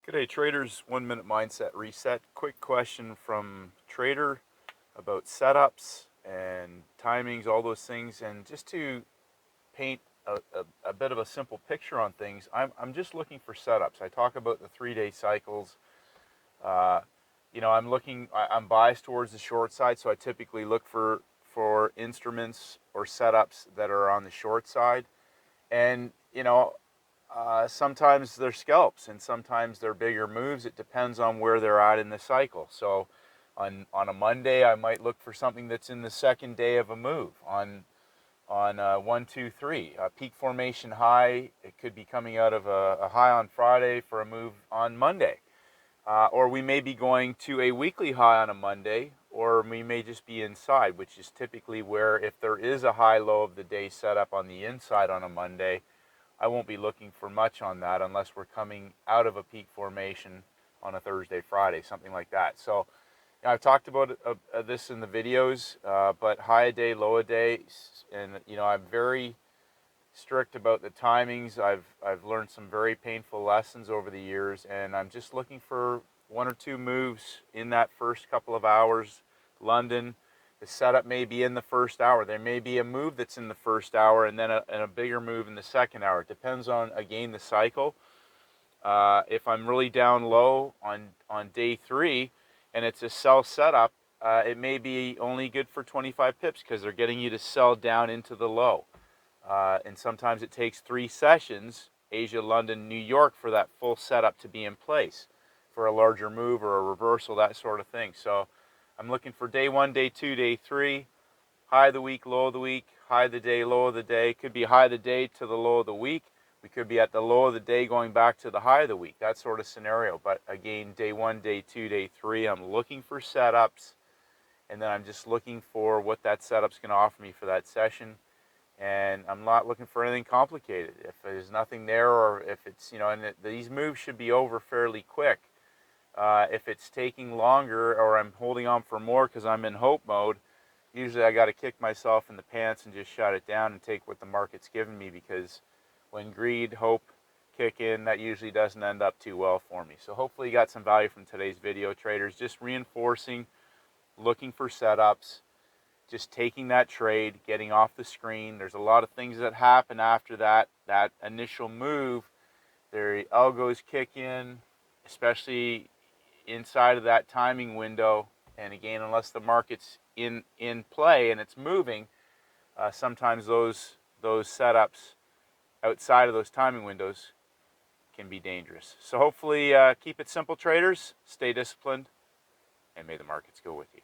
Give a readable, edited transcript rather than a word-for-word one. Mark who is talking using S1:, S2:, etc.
S1: G'day traders, 1 minute mindset reset. Quick question from trader about setups and timings, all those things, and just to paint a bit of a simple picture on things, I'm just looking for setups. I talk about the 3-day cycles. I'm biased towards the short side, so I typically look for instruments or setups that are on the short side. And sometimes they're scalps and sometimes they're bigger moves. It depends on where they're at in the cycle. So on a Monday, I might look for something that's in the second day of a move. On 1, 2, 3, a peak formation high, it could be coming out of a high on Friday for a move on Monday. Or we may be going to a weekly high on a Monday, or we may just be inside, which is typically where, if there is a high low of the day setup on the inside on a Monday, I won't be looking for much on that unless we're coming out of a peak formation on a Thursday, Friday, something like that. So I've talked about this in the videos, but high a day, low a day, and I'm very strict about the timings. I've learned some very painful lessons over the years, and I'm just looking for 1 or 2 moves in that first couple of hours. London, the setup may be in the first hour. There may be a move that's in the first hour and then a bigger move in the second hour. It depends on, again, the cycle. If I'm really down low on day 3 and it's a sell setup, it may be only good for 25 pips because they're getting you to sell down into the low. And sometimes it takes 3 sessions, Asia, London, New York, for that full setup to be in place for a larger move or a reversal, that sort of thing. So I'm looking for day 1, day 2, day 3, high of the week, low of the week, high of the day, low of the day. Could be high of the day to the low of the week. We could be at the low of the day going back to the high of the week, that sort of scenario. But again, day 1, day 2, day 3, I'm looking for setups, and then I'm just looking for what that setup's going to offer me for that session. And I'm not looking for anything complicated. If there's nothing there, or if it's, these moves should be over fairly quick. If it's taking longer, or I'm holding on for more because I'm in hope mode, usually I got to kick myself in the pants and just shut it down and take what the market's giving me, because when greed, hope kick in, that usually doesn't end up too well for me. So hopefully you got some value from today's video, traders. Just reinforcing, looking for setups, just taking that trade, getting off the screen. There's a lot of things that happen after that initial move. Their algos kick in, especially inside of that timing window. And again, unless the market's in play and it's moving, sometimes those setups outside of those timing windows can be dangerous. So hopefully keep it simple, traders. Stay disciplined, and may the markets go with you.